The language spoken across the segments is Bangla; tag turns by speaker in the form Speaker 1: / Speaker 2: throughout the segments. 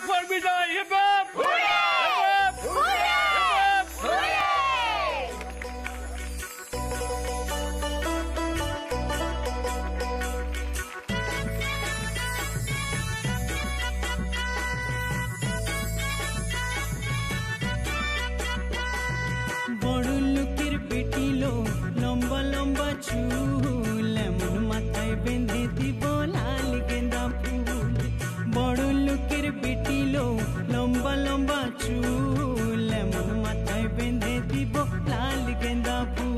Speaker 1: for me, hip hop! Hooray! Hooray! Hooray!
Speaker 2: বড় লোকের পেটিলো লম্বা লম্বা চুল এমন মাথায় বেঁধে দিব লাল গেঁদা ফুল। বড় লোকের পেটিলো লম্বা লম্বা চুল এমন মাথায় বেঁধে দিব লাল গেঁদা ফুল।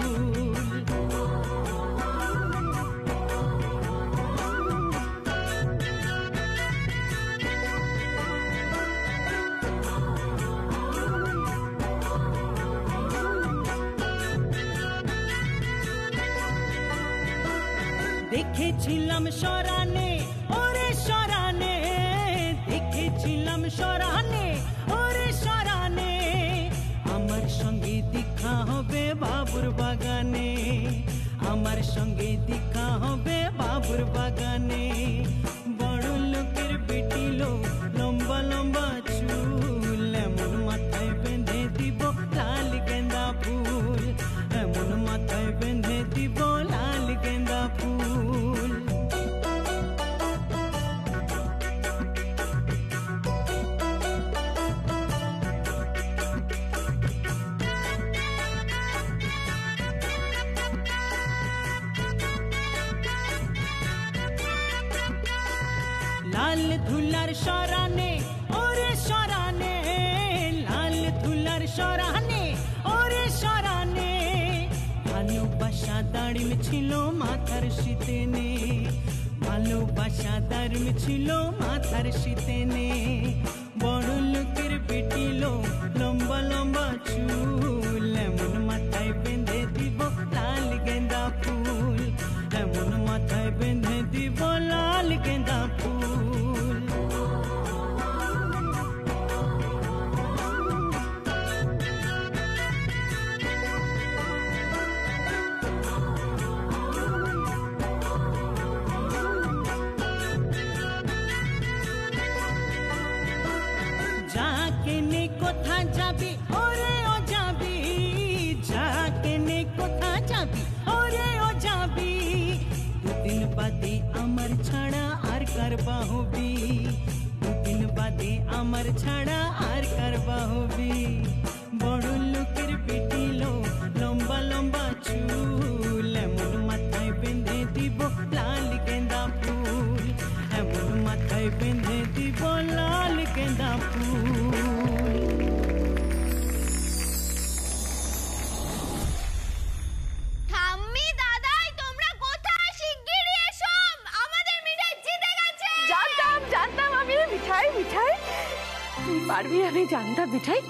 Speaker 2: দেখেছিলাম সরানে ওরে সরানে, দেখেছিলাম সরানে ওরে সরানে, আমার সঙ্গে দেখা হবে বাবুর বাগানে, আমার সঙ্গে দেখা হবে বাবুর বাগানে। বড় লোকের বেটিলো লম্বা লম্বা চুল এমন মাথায় বেঁধে দিব লাল গেঁদা ফুল, এমন মাথায় বেঁধে দিব লাল গেঁদা ফুল। লাল ধুলার সরানে ওরে সরানে, লাল ধুলার সরানে ওরে সরানে, ভালোবাসা দাঁড়িম ছিল মাথার শীতেনে, ভালোবাসা দাঁড়িম ছিল মাথার শীতেনে। বড় লোকের পেটিলো লম্বা লম্বা চুল এমন মাথায় বেঁধে দিব লাল গেঁদা ফুল, এমন মাথায় বেঁধে দিব লাল গেঁদা ফুল। যাকে নে কোথা যাবি ওরে ও যাবি, যাকে নে কোথা যাবি ওরে ও যাবি, দুদিন বাদে আমার ছাড়া আর কারবা হবি, দুদিন বাদে আমার ছাড়া আর কারবা হবি। বড় লোকের পেটিলো লম্বা লম্বা চুল এমন মাথায় বেঁধে দিব লাল গেঁদা ফুল, এমন মাথায় বেঁধে দিব লাল গেঁদা ফুল।
Speaker 3: ঠাম্মি দাদাই তোমরা কোথায়? শিগগিরই এসো, আমাদের মিঠাই জিতে গেছে।
Speaker 4: জানতাম জানতাম আমি মিঠাই মিঠাই তুই পারবি, আমি জানতাম মিঠাই।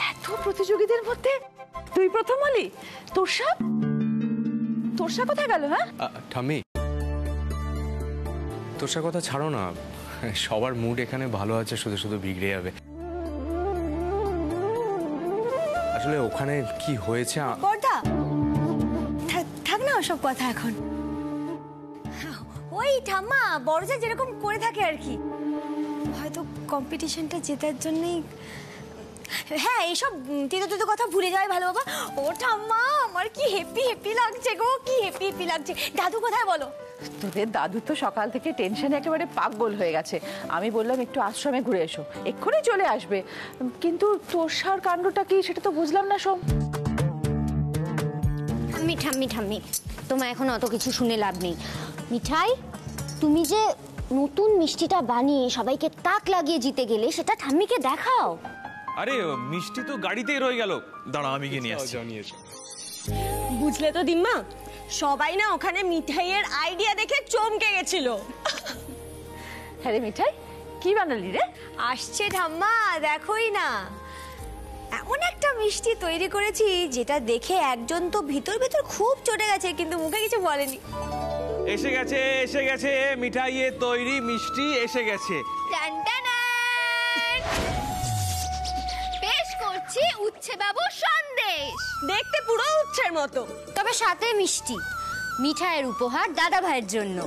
Speaker 4: এত প্রতিযোগীদের মধ্যে তুই প্রথম হলি। তোরসা তোরসা কোথায় গেল? হ্যাঁ
Speaker 5: ঠাম্মি তোরসার কথা ছাড়ো না, সবার মুড এখানে ভালো আছে, শুধু শুধু বিগড়ে যাবে। আসলে ওখানে কি হয়েছে
Speaker 3: বড়দা থাক না ওসব কথা এখন। ওই ঠাম্মা বড়জা যেরকম করে থাকে আর কি, হয়তো কম্পিটিশনটা জেতার জন্যই। হ্যাঁ এইসব তিতো কথা ভুলে যাওয়াই ভালো বাবা। ও ঠাম্মা আমার কি হ্যাপি হ্যাপি লাগছে গো, কি হ্যাপি হ্যাপি লাগছে। দাদু কোথায় বলো?
Speaker 4: তোদের দাদু তো সকাল থেকে টেনশনে একেবারে পাগল হয়ে গেছে। আমি বললাম একটু আশ্রমে ঘুরে এসো, এক্ষুনি চলে আসবে। কিন্তু তোরসার কাণ্ডটা কি সেটা তো বুঝলাম না। সোম
Speaker 3: ঠাম্মি ঠাম্মি তোমার এখন অত কিছু শুনে লাভ নেই। মিঠাই তুমি যে নতুন মিষ্টিটা বানিয়ে সবাইকে তাক লাগিয়ে জিতে গেলে সেটা ঠাম্মিকে দেখাও।
Speaker 1: আরে মিষ্টি তো গাড়িতেই রয়ে গেল, দাঁড়া আমি গিয়ে নিয়ে আসছি।
Speaker 6: বুঝলে তো দিম্মা, সবাই না ওখানে মিঠাইয়ের আইডিয়া দেখে চমকে গেছিল।
Speaker 4: হ্যাঁ রে মিঠাই, কি বানালি রে?
Speaker 3: আসছে ঠাম্মা দেখোই না, এমন একটা মিষ্টি তৈরি করেছি যেটা দেখে একজন তো ভিতর ভিতর খুব চটে গেছে, কিন্তু মুখে কিছু বলেনি।
Speaker 1: এসে গেছে এসে গেছে, মিঠাইয়ের তৈরি মিষ্টি এসে গেছে।
Speaker 3: পেশ করছি উচ্ছে বাবু সন্দেশ।
Speaker 6: দেখতে পুরো উচ্ছের মতো,
Speaker 3: তবে সাথে মিষ্টি। মিঠাইয়ের উপহার দাদা ভাইয়ের জন্য।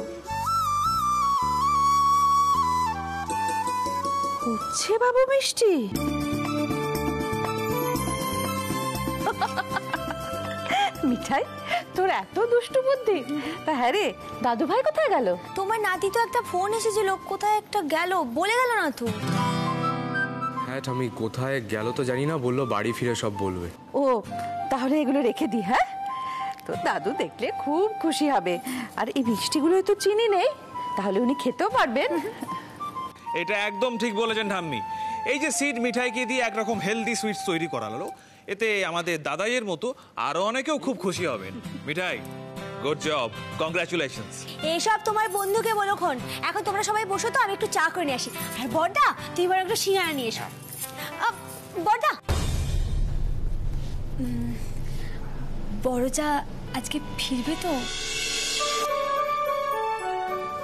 Speaker 4: উচ্ছে বাবু মিষ্টি? মিঠাই, তোর এত দুষ্টু বুদ্ধি! তা হ্যাঁ রে, দাদু ভাই কোথায় গেল?
Speaker 3: তোমার নাতি তো একটা ফোন এসেছিল, কোথায় একটা গেল বলে গেল না তো।
Speaker 5: হ্যাঁ ঠাম্মি, কোথায় গেল তো জানি না, বললো বাড়ি ফিরে সব বলবে।
Speaker 4: ও, তাহলে এগুলো রেখে দি। হ্যাঁ, তো দাদু দেখলে খুব খুশি হবে। আর এই মিষ্টিগুলোয় তো চিনি নেই, তাহলে উনি খেতেও পারবেন।
Speaker 1: এটা একদম ঠিক বলেছেন ঠাম্মি। এই যে সিড মিঠাইকে দিয়ে একরকম হেলদি সুইটস তৈরি করা হলো, এতে আমাদের দাদাইয়ের মতো আরো অনেকেও খুব খুশি হবেন। মিঠাই, গুড জব, কংগ্রাচুলেশনস।
Speaker 3: এইসব তোমার বন্ধুকে বলো খন। এখন তোমরা সবাই বসো তো, আমি একটু চা করে নিয়ে আসি। আর বড়দা, তুই এবার একটু সিঙ্গারা নিয়ে এসো। বড়দা, বড়জা আজকে ফিরবে তো?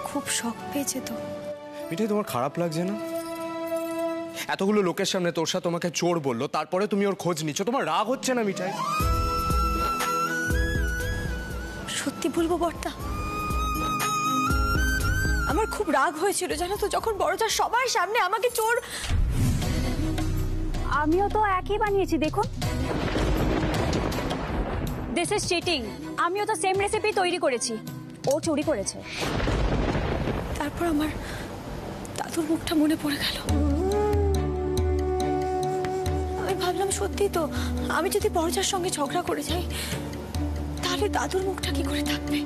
Speaker 3: খুব শখ পেয়েছে তো।
Speaker 5: মিঠাই, তোমার খারাপ লাগছে না? এতগুলো লোকের সামনে তোরসা তোমাকে চোর বললো, তারপরে তুমি ওর খোঁজ নিচ্ছ, তোমার রাগ হচ্ছে না মিঠাই?
Speaker 3: সত্যি বলবো বড়দা, আমার খুব রাগ হয়েছিল জানো তো, যখন বড়জা সবার সামনে আমাকে চোর।
Speaker 6: আমিও তো একই বানিয়েছি, দেখুন। This is cheating. আমিও তো সেম রেসিপি তৈরি করেছি, ও চুরি করেছে।
Speaker 3: তারপর আমার দাদুর মুখটা মনে পড়ে গেল। আমি ভাবলাম সত্যি তো, আমি যদি বড়জার সঙ্গে ঝগড়া করে যাই তাহলে দাদুর মুখটা কি করে থাকবে।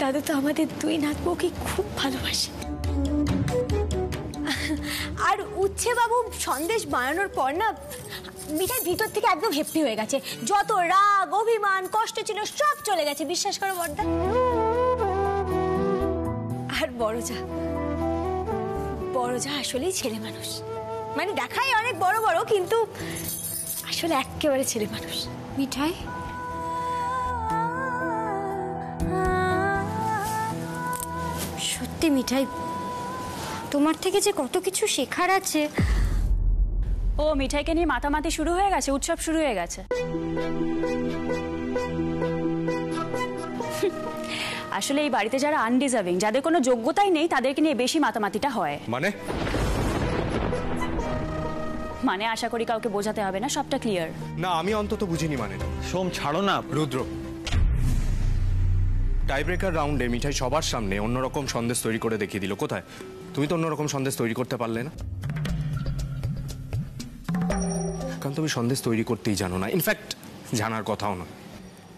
Speaker 3: দাদু তো আমাদের দুই নাতবউকে খুব ভালোবাসে। আর উচ্ছে বাবু সন্দেশ বানানোর পর না, মিঠাই ভিতর থেকে একদম হ্যাপি হয়ে গেছে। যত রাগ, অভিমান, কষ্ট ছিল সব চলে গেছে, বিশ্বাস করো বড়দা। আর বড়জা আসলেই ছেলে মানুষ। মানে দেখায় অনেক বড় বড়, কিন্তু আসলে একেবারে ছেলে মানুষ।
Speaker 7: মিঠাই, সত্যি মিঠাই, তোমার থেকে যে কত কিছু শেখার আছে।
Speaker 6: ও মিঠাইকে নিয়ে মাতামাতি শুরু হয়ে গেছে, উৎসব শুরু হয়ে গেছে। আসলে এই বাড়িতে যারা আনডিজার্ভিং, যাদের কোনো যোগ্যতাই নেই, তাদেরকে নিয়ে বেশি মাতামাতিটা হয়। মানে আশা করি কাউকে বোঝাতে হবে না, সবটা ক্লিয়ার।
Speaker 5: না, আমি অন্তত বুঝিনি মানে।
Speaker 1: সোম, ছাড়ো না।
Speaker 5: রুদ্র, টাই ব্রেকার রাউন্ডে মিঠাই সবার সামনে অন্যরকম সন্দেশ তৈরি করে দেখিয়ে দিল। কোথায়? তুমি তো অন্যরকম সন্দেশ তৈরি করতে পারলে না, কারণ তুমি সন্দেশ তৈরি করতেই জানো না। ইনফ্যাক্ট জানার কথাও নয়।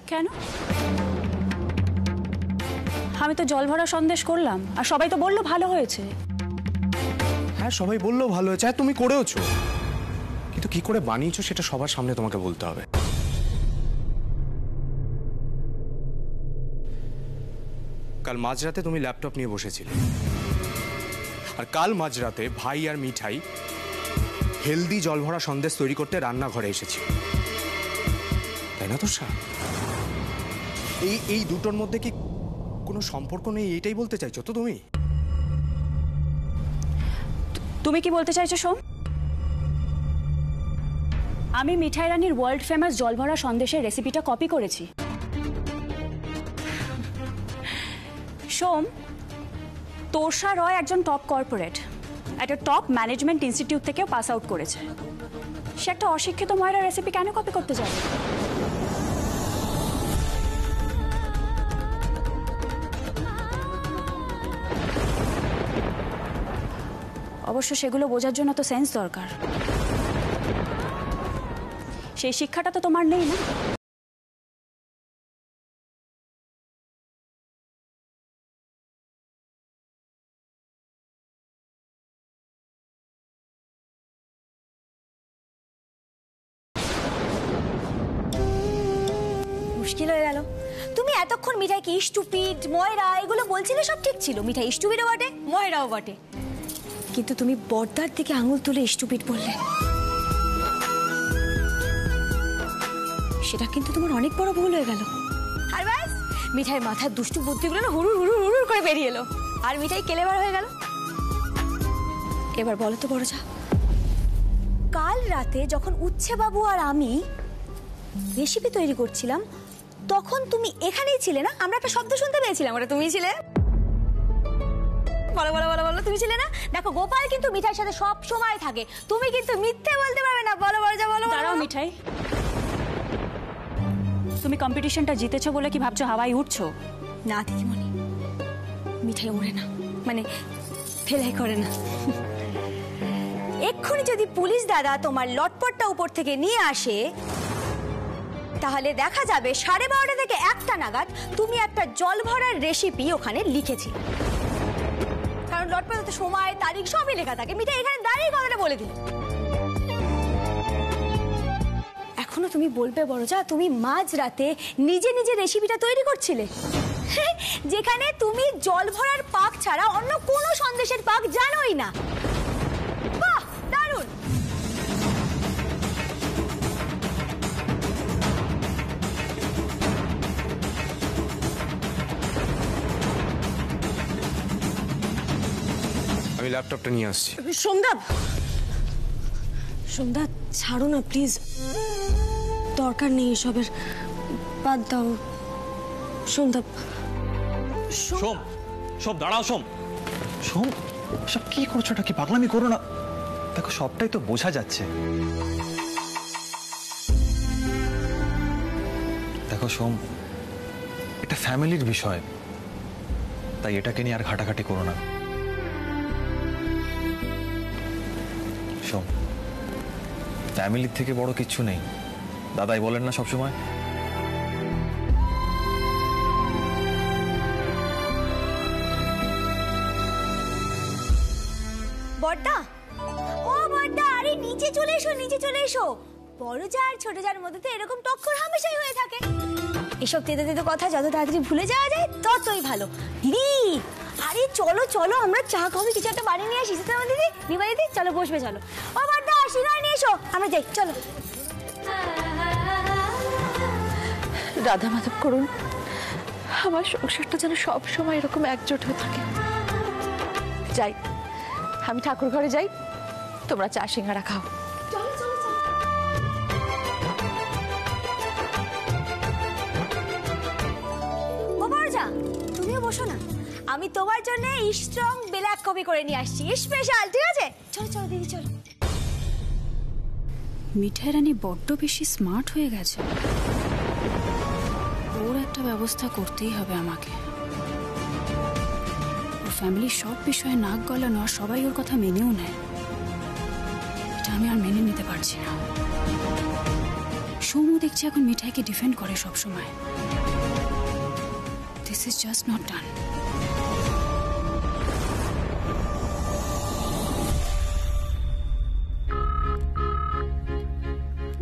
Speaker 6: কেন? আমি তো জল ভরা সন্দেশ করলাম, আর সবাই তো বললো ভালো হয়েছে।
Speaker 5: হ্যাঁ, সবাই বললো ভালো হয়েছে, আর তুমি করেওছো, কিন্তু কি করে বানিয়েছো সেটা সবার সামনে তোমাকে বলতে হবে। কাল মাঝরাতে তুমি ল্যাপটপ নিয়ে বসেছিলে, আর কাল মাঝরাতে ভাই আর মিঠাই হেলদি জল ভরা সন্দেশ তৈরি করতে রান্নাঘরে এসেছিল, তাই না তোরসা? এই দুটোর মধ্যে কি কোনো সম্পর্ক নেই, এইটাই বলতে চাইছো তো তুমি?
Speaker 6: তুমি কি বলতে চাইছো সোম? আমি মিঠাই রানীর ওয়ার্ল্ড ফেমাস জলভরা সন্দেশের রেসিপিটা কপি করেছি। সোম, তোরসা রয় একজন টপ কর্পোরেট, একটা টপ ম্যানেজমেন্ট ইনস্টিটিউট থেকেও পাস আউট করেছে। সে একটা অশিক্ষিত ময়রা রেসিপি কেন কপি করতে যাবে? অবশ্য সেগুলো বোঝার জন্য তো সেন্স দরকার। সেই শিক্ষাটা তো তোমার নেই না।
Speaker 3: মুশকিল হয়ে গেল। তুমি এতক্ষণ মিঠাইকে স্টুপিড, ময়রা এগুলো বলছিলে, সব ঠিক ছিল। মিঠাই স্টুপিডও বটে, ময়রাও বটে, কিন্তু তুমি বড়দার দিকে আঙুল তুলে স্টুপিড বললে। সেটা কিন্তু তোমার অনেক বড় ভুল হয়ে গেল। আর ব্যাস, মিঠাইয়ের মাথার দুষ্টু বুদ্ধিগুলো না হুড়ুর হুড়ুর হুড়ুর করে বেরিয়ে এলো, আর মিঠাই কেলেবার হয়ে গেল। এবার বলো তো বড়জা, কাল রাতে যখন উচ্ছে বাবু আর আমি রেসিপি তৈরি করছিলাম, তখন তুমি এখানেই ছিলে না? আমরা একটা শব্দ শুনতে পেয়েছিলাম, ওটা তুমিই ছিলে। বলো বলো বলো বলো, তুমি ছিলে না? দেখো গোপাল কিন্তু মিঠাইয়ের সাথে সব সময় থাকে, তুমি কিন্তু মিথ্যে বলতে পারবে না। বলো বড়জা বলো।
Speaker 6: দাঁড়াও মিঠাই, তুমি কম্পিটিশনটা জিতেছো বলে কি ভাবছো হাওয়ায় উঠছো?
Speaker 3: না দিদিমণি, মিঠাই ওড়ে না, মানে ফেলাই করে না। এক্ষুনি যদি পুলিশ দাদা তোমার লটপটটা উপর থেকে নিয়ে আসে, তাহলে দেখা যাবে 12:30 থেকে 1টা নাগাদ তুমি একটা জল ভরার রেসিপি ওখানে লিখেছিলে। কারণ লটপটে সময় তারিখ সবই লেখা থাকে। মিঠাই এখানে দাঁড়িয়ে কথাটা বলে দিল। এখনো তুমি বলবে বড়জা তুমি মাঝরাতে নিজে নিজে রেসিপিটা তৈরি করছিলে, যেখানে তুমি জল ভরার পাক ছাড়া অন্য কোনো সন্দেশের পাক জানোই না। বাহ, দারুণ।
Speaker 5: আমি ল্যাপটপটা নিয়ে আসছি।
Speaker 3: সোমদা, সোমদা ছাড়ো না প্লিজ, দরকার নেই এসবের, বাদ দাও। সোমদা,
Speaker 1: সোম, সোম দাঁড়াও। সোম, সোম সব কি করছো? ওটা কি পাগলামি করো না। দেখো সবটাই তো বোঝা যাচ্ছে। দেখো সোম, এটা ফ্যামিলির বিষয়, তাই এটাকে নিয়ে আর ঘাটাঘাটি করো না। সোম, ফ্যামিলির থেকে বড় কিচ্ছু নেই, দাদাই বলেন না সবসময়।
Speaker 3: বড়দা, ও বড়দা, আরে নিচে চলে এসো, নিচে চলে এসো। বড় যা আর ছোট যার মধ্যে তো এরকম টক্কর হামেশাই হয়ে থাকে। এসব তেতে তেতে কথা যত তাড়াতাড়ি ভুলে যাওয়া যায় ততই ভালো। দিদি, আরে চলো চলো, আমরা চা কফি কিছু একটা বানিয়ে নিয়ে আসি। আমার দিদি, নিবা দিদি, চলো বসবে, চলো। ও বড়দা, সিঙ্গারা নিয়ে এসো, আমরা যাই, চলো।
Speaker 4: রাধা মাধব করুন, আমার সংসারটা যেন সব সময় এরকম একজোট হয়ে থাকে। যাই, আমি ঠাকুর ঘরে যাই, তোমরা চা সিঙ্গারা খাও।
Speaker 3: ও বড়জা, তুমিও বসো না, আমি তোমার জন্য স্ট্রং ব্ল্যাক কফি করে নিয়ে আসছি, স্পেশাল। ঠিক আছে, চলো চলো দিদি, চলো।
Speaker 6: মিঠাই রানী বড্ড বেশি স্মার্ট হয়ে গেছে, ওর একটা ব্যবস্থা করতেই হবে আমাকে। ওর ফ্যামিলির সব বিষয়ে নাক গলানো, আর সবাই ওর কথা মেনেও নেয়, এটা আমি আর মেনে নিতে পারছি না। সৌম্য দেখছি এখন মিঠাইকে ডিফেন্ড করে সব সময়। This is just not done.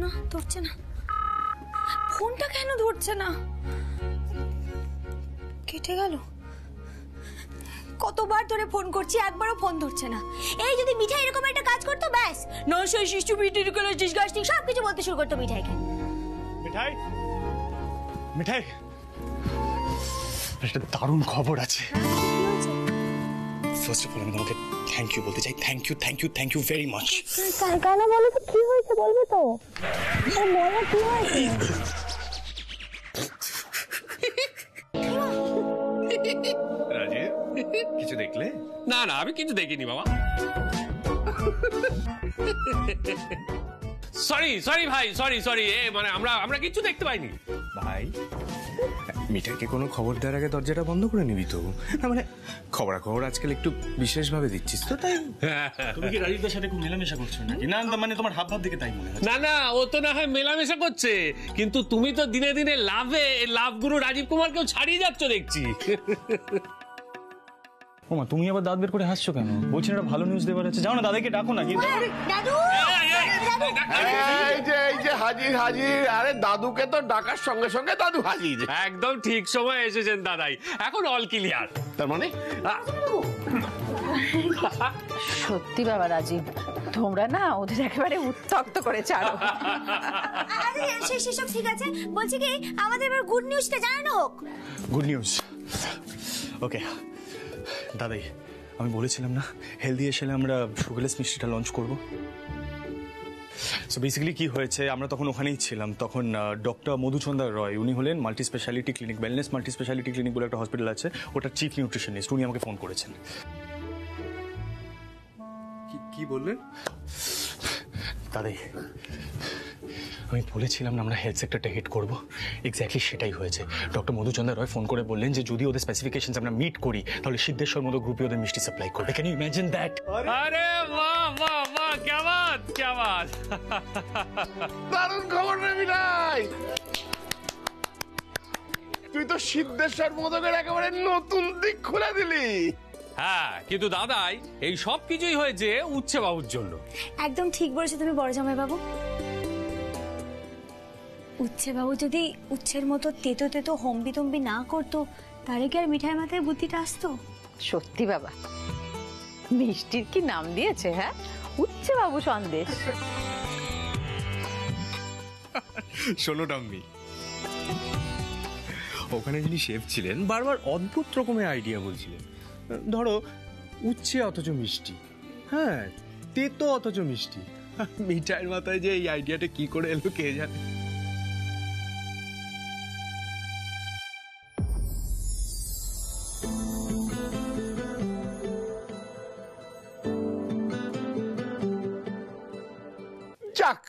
Speaker 3: না, ধরছে না ফোনটা। কেন ধরছে না? কেটে গেল। কতবার ধরে ফোন করছি, একবারও ফোন ধরছে না। এই যদি মিঠাই এরকম একটা কাজ করতো, ব্যাস নশো শিশু বিউটিফুল ডিসগাস্টিং সব কিছু বলতে শুরু করতো মিঠাইকে।
Speaker 8: মিঠাই, মিঠাই, একটা দারুণ খবর আছে। ফার্স্ট অফ অল আমি তোমাকে থ্যাংক ইউ বলতে চাই। Thank you, thank you, thank you very much.
Speaker 3: কেন বলো তো, কি হয়েছে বলবে তো? বলো কি হয়েছে।
Speaker 1: রাজীব, কিছু দেখলে?
Speaker 9: না না, আমি কিছু দেখিনি বাবা। সরি সরি ভাই, সরি সরি, মানে আমরা কিছু দেখতে পাইনি
Speaker 5: ভাই। মিঠাইকে কোনো খবর দেওয়ার আগে দরজাটা বন্ধ করে নিবি তো। না মানে খবরাখবর আজকাল একটু বিশেষভাবে দিচ্ছিস তো, তাই।
Speaker 8: তুমি কি রাজীবদের সাথে খুব মেলামেশা করছো নাকি? না মানে তোমার হাব ভাব দেখে তাই মনে হয়।
Speaker 9: না না, ও তো না হয় মেলামেশা করছে, কিন্তু তুমি তো দিনে দিনে লাভ গুরু রাজীব কুমারকেও ছাড়িয়ে যাচ্ছ দেখছি।
Speaker 8: ওমা, তুমি আবার দাঁত বের করে হাসছো কেন? বলছি একটা ভালো নিউজ দেবার আছে, যাও না দাদাকে ডাকো না।
Speaker 3: দাদু,
Speaker 10: এই যে হাজির হাজির। আরে দাদুকে তো ডাকার সঙ্গে সঙ্গে দাদু হাজির।
Speaker 9: একদম ঠিক সময় এসেছেন দাদাই, এখন অল ক্লিয়ার।
Speaker 10: তার মানে
Speaker 4: সত্যি বাবা রাজীব, তোমরা না ওদের একেবারে উত্তক্ত করে ছাড়ো।
Speaker 3: আরে সেসব ঠিক আছে, বলছি কি আমাদের এবার গুড নিউজটা জানানো হোক।
Speaker 8: গুড নিউজ, ওকে দাদাই, আমি বলেছিলাম না হেলদি এসেলে আমরা সুগারলেস মিষ্টিটা লঞ্চ করব। সো বেসিক্যালি কি হয়েছে, আমরা তখন ওখানেই ছিলাম। তখন ডক্টর মধুচন্দ্র রয়, উনি হলেন multi speciality clinic, wellness multi speciality clinic বলে একটা হসপিটাল আছে, ওটার চিফ নিউট্রিশনিস্ট। উনি আমাকে ফোন করেছেন।
Speaker 5: কি বললেন
Speaker 8: দাদাই? আমি বলেছিলাম না আমরা হেলথ সেক্টরটা হিট করবো, এক্স্যাক্টলি সেটাই হয়েছে। ডক্টর মধুচন্দ্র রয় ফোন করে বললেন যে যদি ওদের স্পেসিফিকেশনস আমরা মিট করি তাহলে সিদ্ধেশ্বর মতো গ্রুপে ওদের মিষ্টি সাপ্লাই করবে। Can you imagine that?
Speaker 9: আরে বাহ বাহ বাহ, क्या बात क्या बात।
Speaker 10: দারুণ খবর রে মিঠাই, তুই তো সিদ্ধেশ্বর মোদকের একেবারে নতুন দিক খুলে দিলি।
Speaker 9: হ্যাঁ, কিন্তু দাদাই এই সব কিছুই হয়েছে উচ্ছে বাবুর জন্য।
Speaker 3: একদম ঠিক বলেছো তুমি বড় জামাই বাবু। উচ্ছে বাবু যদি উচ্ছের মতো তেতো তেতো হম্বি তম্বি না করতো তাহলে কি আর মিঠাই মাথায় বুদ্ধিটা আসতো?
Speaker 4: সত্যি বাবা, মিষ্টির কি নাম দিয়েছে, হ্যাঁ, উচ্ছে বাবু সন্দেশ।
Speaker 5: শোনো টাম্মি, ওখানে যিনি শেফ ছিলেন বারবার অদ্ভুত রকমের আইডিয়া বলছিলেন। ধরো উচ্ছে অথচ মিষ্টি, হ্যাঁ তেতো অথচ মিষ্টি। মিঠাইয়ের মাথায় যে এই আইডিয়াটা কি করে এলো কে জানে।
Speaker 10: যাক,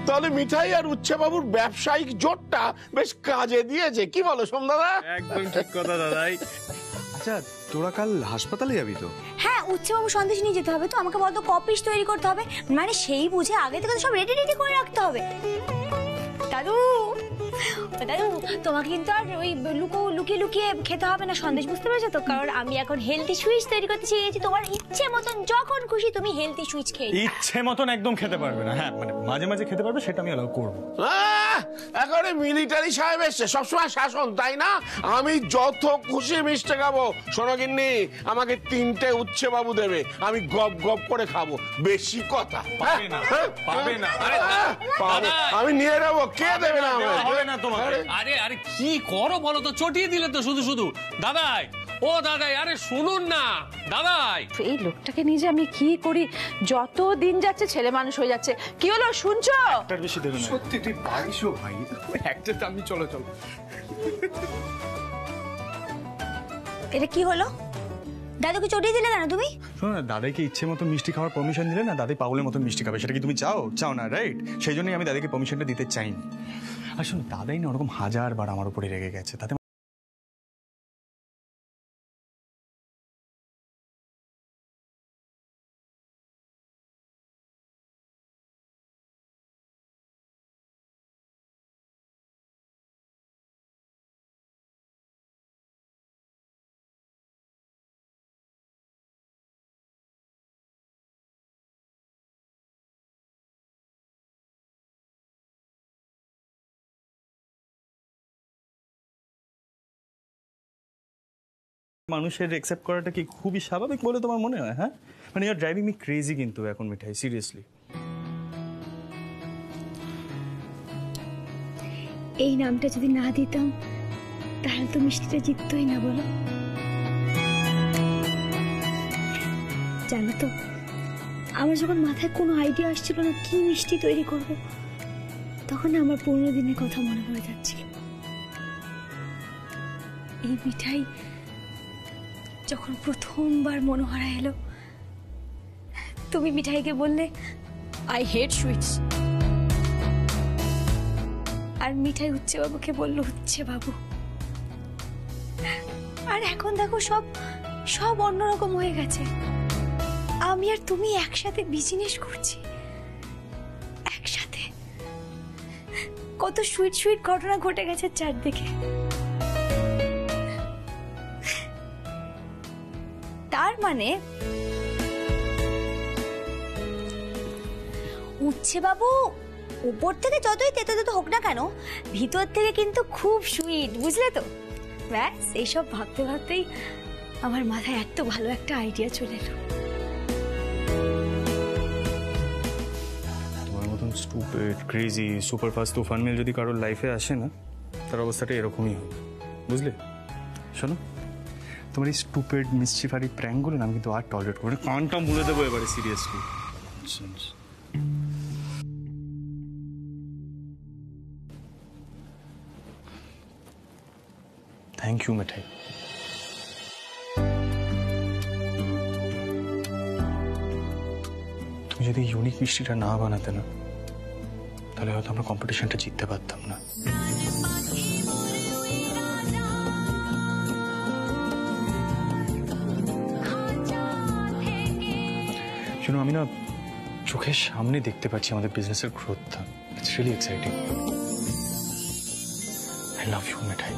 Speaker 10: তাহলে মিঠাই আর উচ্ছে বাবুর ব্যবসায়িক জোটটা বেশ কাজে দিয়েছে, কি বলো সোমদাদা?
Speaker 5: একদম ঠিক কথা দাদাই। আচ্ছা তোরা কাল হাসপাতালে যাবি তো?
Speaker 3: হ্যাঁ, উচ্ছে বাবু সন্দেশ নিয়ে যেতে হবে তো। আমাকে বলতো কপিস তৈরি করতে হবে, মানে সেই বুঝে আগে থেকে সব রেডি রেডি করে রাখতে হবে। দাদু দাদু, তোমাকে কিন্তু আর ওই লুকিয়ে লুকিয়ে খেতে হবে না সন্দেশ, বুঝতে পেরেছো তো? কারণ আমি এখন হেলদি সুইচ তৈরি করতে শিখে গেছি। তোমার ইচ্ছে মতন যখন খুশি তুমি হেলদি সুইচ খেয়ে
Speaker 8: ইচ্ছে মতন একদম খেতে পারবে না, হ্যাঁ মানে মাঝে মাঝে খেতে পারবে, সেটা আমি অ্যালাউ করবো।
Speaker 10: একেবারে মিলিটারি সাহেব এসছে, সবসময় শাসন, তাই না? আমি যত খুশি মিষ্টি খাবো। শোনো গিন্নি, আমাকে 3টে উচ্ছে বাবু দেবে, আমি গপ গপ করে খাবো। বেশি কথা
Speaker 9: পাবে না, পাবে না। আরে
Speaker 10: আমি নিয়ে নেবো, কে দেবে না?
Speaker 9: হবে না তোমাকে। আরে আরে কি করো বলো তো, চটিয়ে দিলে তো শুধু শুধু। দাদাই, ও দাদাই, আরে শুনুন না দাদাই।
Speaker 4: এই লোকটাকে নিয়ে যে আমি কি করি, যত দিন যাচ্ছে ছেলে মানুষ হয়ে যাচ্ছে। কি হলো শুনছো?
Speaker 8: তার বেশি দেবে না।
Speaker 5: সত্যি তুই পারিসও ভাই, একটা টাম্মি চলো চলো।
Speaker 3: এটা কি হলো? দাদুকে চটিয়ে দিলে কেন তুমি?
Speaker 8: শোনো না, দাদাইকে ইচ্ছে মতো মিষ্টি খাওয়ার পারমিশন দিলে না দাদাই পাগলের মতো মিষ্টি খাবে। সেটা কি তুমি চাও না? রাইট, সেই জন্যই আমি দাদাইকে পারমিশনটা দিতে চাইনি। আর শোনো, দাদাই না ওরকম 1000 বার আমার উপরে রেগে গেছে, তাতে মানুষের অ্যাকসেপ্ট করাটা কি খুবই স্বাভাবিক বলে তোমার মনে হয়? হ্যাঁ মানে you are driving me crazy কিন্তু এখন মিঠাই, সিরিয়াসলি।
Speaker 3: এই নামটা যদি না দিতাম তাহলে তো মিষ্টিটা জিততই না, বলো? জানো তো, আমার যখন মাথায় কোনো আইডিয়া আসছিল না কি মিষ্টি তৈরি করব, তখন আমার 15 দিনের কথা মনে পড়ে যাচ্ছিল। এই মিঠাই যখন প্রথমবার মনোহরা এলো, তুমি মিঠাইকে বললে আই হেট সুইটস, আর মিঠাই উচ্ছে বাবুকে বললো উচ্ছে বাবু। আর এখন দেখো সব অন্যরকম হয়ে গেছে। আমি আর তুমি একসাথে বিজনেস করছি, একসাথে কত সুইট সুইট ঘটনা ঘটে গেছে চারদিকে। তার মানে উচ্ছে বাবু উপর থেকে যতই তেতো তেতো হোক না কেন, ভিতর থেকে কিন্তু খুব সুইট, বুঝলে তো? ব্যাস এইসব ভাবতে ভাবতেই আমার মাথায় এত ভালো একটা আইডিয়া চলে এলো।
Speaker 8: তোমার মতন স্টুপিড, ক্রেজি, সুপার ফাস্ট তুফান মেল যদি কারোর লাইফে আসে না, তার অবস্থাটা এরকমই হবে, বুঝলে? শোনো, তোমার এই স্টুপিড মিসচিফারি প্র্যাঙ্কগুলো না আমি কিন্তু আর টলারেট করি না। কানটা মুড়ে দেবো এবারে, সিরিয়াসলি। থ্যাংক ইউ মিঠাই। যদি ইউনিক মিষ্টিটা না বানাতে না, তাহলে হয়তো আমরা কম্পিটিশনটা জিততে পারতাম না। শুনো, আমি না চোখের সামনে দেখতে পাচ্ছি আমাদের বিজনেসের গ্রোথটা। It's really exciting. I love you Mithai.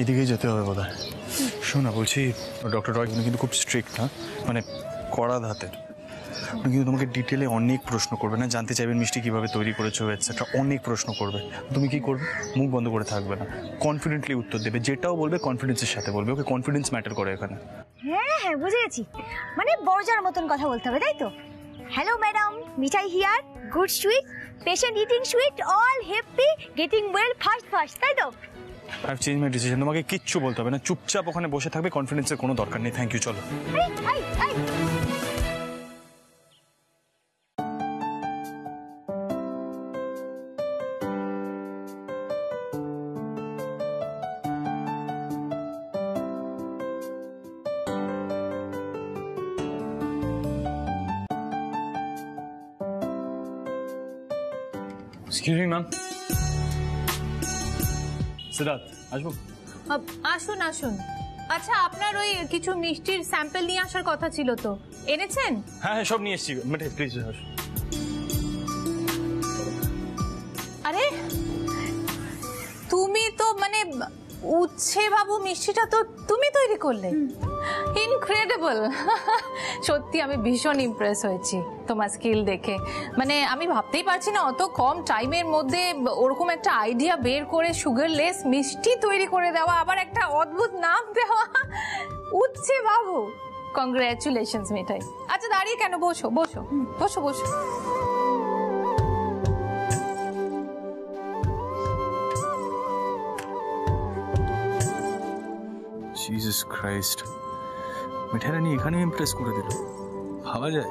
Speaker 8: এদিকেই যেতে হবে বোধ হয়। শোনা, বলছি ডক্টর রয় কিন্তু খুব স্ট্রিক্ট, হ্যাঁ, মানে কড়া ধাতের। উনি কিন্তু তোমাকে ডিটেলে অনেক প্রশ্ন করবে, না জানতে চাইবেন মিষ্টি কিভাবে তৈরি করেছো এটসেট্রা, অনেক প্রশ্ন করবে। তুমি কি করবে? মুখ বন্ধ করে থাকবে না, কনফিডেন্টলি উত্তর দেবে। যেটাও বলবে কনফিডেন্সের সাথে বলবে। ওকে, কনফিডেন্স ম্যাটার করে এখানে।
Speaker 3: হ্যাঁ হ্যাঁ, বুঝে গেছি। মানে বড়জার মতন কথা বলতে হবে, তাই তো? Hello madam, Mithai here, good sweet, patient eating sweet, all happy, getting well fast, তাই তো?
Speaker 8: I have change my decision. তোমাকে কিচ্ছু বলতে হবে না, চুপচাপ ওখানে বসে থাকবে। কনফিডেন্সের কোনো দরকার নেই। থ্যাংক ইউ, চলো। Excuse me, ma'am. সিদ্ধার্থ, আসবো?
Speaker 11: আসুন আসুন। আচ্ছা, আপনার ওই কিছু মিষ্টির স্যাম্পল নিয়ে আসার কথা ছিল, তো এনেছেন?
Speaker 8: হ্যাঁ হ্যাঁ, সব নিয়ে এসেছি। মিঠাই প্লিজ আসুন।
Speaker 11: আরে তুমি তো মানে উচ্ছে বাবু মিষ্টিটা তো তুমি তৈরি করলে? ইনক্রেডিবল। সত্যি আমি ভীষণ ইমপ্রেস হয়েছি তোমার স্কিল দেখে। মানে আমি ভাবতেই পারছি না অত কম টাইমের মধ্যে ওরকম একটা আইডিয়া বের করে সুগারলেস মিষ্টি তৈরি করে দেওয়া, আবার একটা অদ্ভুত নাম দেওয়া, উচ্ছে বাবু। কংগ্রাচুলেশনস মিঠাই। আচ্ছা, দাঁড়িয়ে কেন? বসো বসো বসো বসো।
Speaker 8: জিসাস ক্রাইস্ট, মিঠাই রানী এখানে ইমপ্রেস করে দিল, ভাবা যায়?